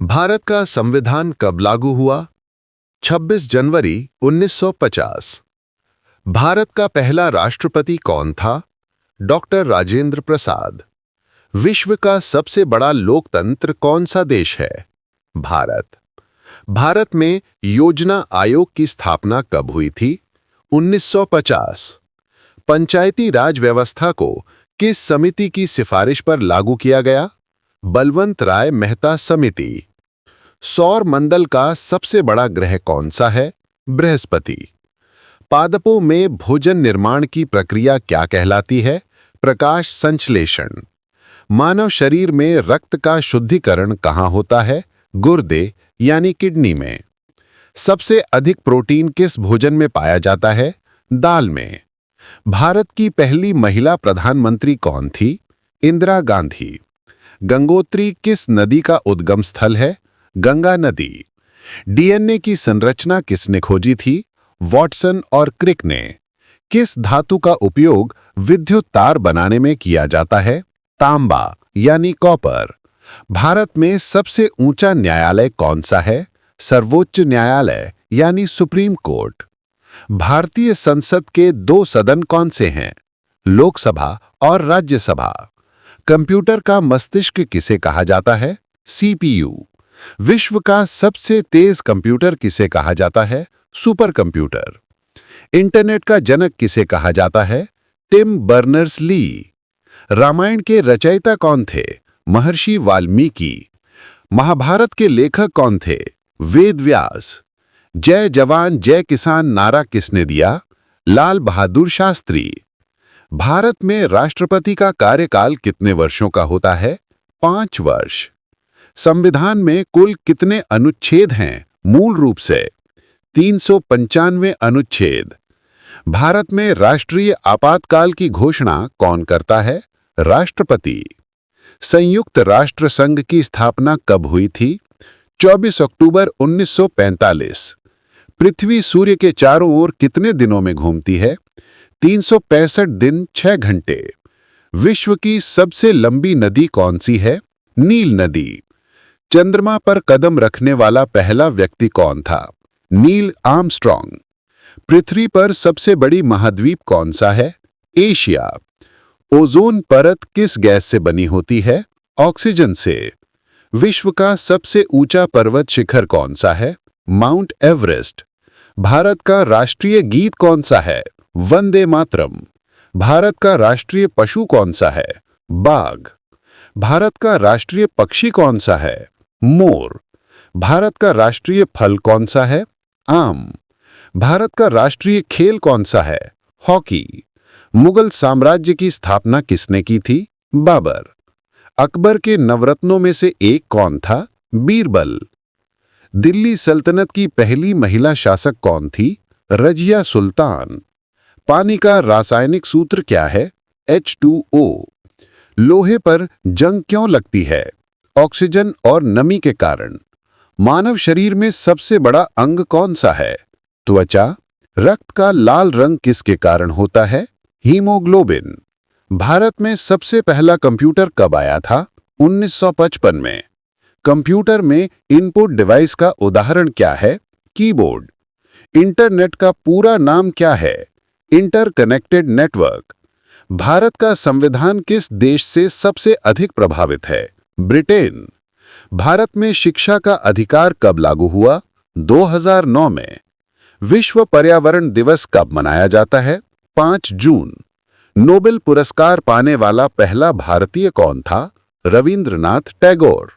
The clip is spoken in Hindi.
भारत का संविधान कब लागू हुआ? 26 जनवरी 1950। भारत का पहला राष्ट्रपति कौन था? डॉक्टर राजेंद्र प्रसाद। विश्व का सबसे बड़ा लोकतंत्र कौन सा देश है? भारत। भारत में योजना आयोग की स्थापना कब हुई थी? 1950। पंचायती राज व्यवस्था को किस समिति की सिफारिश पर लागू किया गया? बलवंत राय मेहता समिति। सौर मंडल का सबसे बड़ा ग्रह कौन सा है? बृहस्पति। पादपों में भोजन निर्माण की प्रक्रिया क्या कहलाती है? प्रकाश संश्लेषण। मानव शरीर में रक्त का शुद्धिकरण कहाँ होता है? गुर्दे यानी किडनी में। सबसे अधिक प्रोटीन किस भोजन में पाया जाता है? दाल में। भारत की पहली महिला प्रधानमंत्री कौन थी? इंदिरा गांधी। गंगोत्री किस नदी का उद्गम स्थल है? गंगा नदी। डीएनए की संरचना किसने खोजी थी? वॉटसन और क्रिक ने। किस धातु का उपयोग विद्युत तार बनाने में किया जाता है? तांबा यानी कॉपर। भारत में सबसे ऊंचा न्यायालय कौन सा है? सर्वोच्च न्यायालय यानी सुप्रीम कोर्ट। भारतीय संसद के दो सदन कौन से हैं? लोकसभा और राज्यसभा। कंप्यूटर का मस्तिष्क किसे कहा जाता है? सीपीयू। विश्व का सबसे तेज कंप्यूटर किसे कहा जाता है? Super computer. इंटरनेट का जनक किसे कहा जाता है? Tim Berners-Lee. रामायण के रचयिता कौन थे? महर्षि वाल्मीकि। महाभारत के लेखक कौन थे? वेद व्यास। जय जवान जय किसान नारा किसने दिया? लाल बहादुर शास्त्री। भारत में राष्ट्रपति का कार्यकाल कितने वर्षों का होता है? 5 वर्ष। संविधान में कुल कितने अनुच्छेद हैं मूल रूप से? 395 अनुच्छेद। भारत में राष्ट्रीय आपातकाल की घोषणा कौन करता है? राष्ट्रपति। संयुक्त राष्ट्र संघ की स्थापना कब हुई थी? 24 अक्टूबर 1945। पृथ्वी सूर्य के चारों ओर कितने दिनों में घूमती है? 365 दिन 6 घंटे। विश्व की सबसे लंबी नदी कौन सी है? नील नदी। चंद्रमा पर कदम रखने वाला पहला व्यक्ति कौन था? Neil Armstrong. पृथ्वी पर सबसे बड़ी महाद्वीप कौन सा है? एशिया। ओजोन परत किस गैस से बनी होती है? ऑक्सीजन से। विश्व का सबसे ऊंचा पर्वत शिखर कौन सा है? Mount Everest. भारत का राष्ट्रीय गीत कौन सा है? वंदे मातरम। भारत का राष्ट्रीय पशु कौन सा है? बाघ। भारत का राष्ट्रीय पक्षी कौन सा है? मोर। भारत का राष्ट्रीय फल कौन सा है? आम। भारत का राष्ट्रीय खेल कौन सा है? हॉकी। मुगल साम्राज्य की स्थापना किसने की थी? बाबर। अकबर के नवरत्नों में से एक कौन था? बीरबल। दिल्ली सल्तनत की पहली महिला शासक कौन थी? रजिया सुल्तान। पानी का रासायनिक सूत्र क्या है? H2O। लोहे पर जंग क्यों लगती है? ऑक्सीजन और नमी के कारण। मानव शरीर में सबसे बड़ा अंग कौन सा है? त्वचा। रक्त का लाल रंग किसके कारण होता है? हीमोग्लोबिन। भारत में सबसे पहला कंप्यूटर कब आया था? 1955 में। कंप्यूटर में इनपुट डिवाइस का उदाहरण क्या है? कीबोर्ड। इंटरनेट का पूरा नाम क्या है? Interconnected network. भारत का संविधान किस देश से सबसे अधिक प्रभावित है? ब्रिटेन। भारत में शिक्षा का अधिकार कब लागू हुआ? 2009 में। विश्व पर्यावरण दिवस कब मनाया जाता है? 5 जून। नोबेल पुरस्कार पाने वाला पहला भारतीय कौन था? रविंद्रनाथ टैगोर।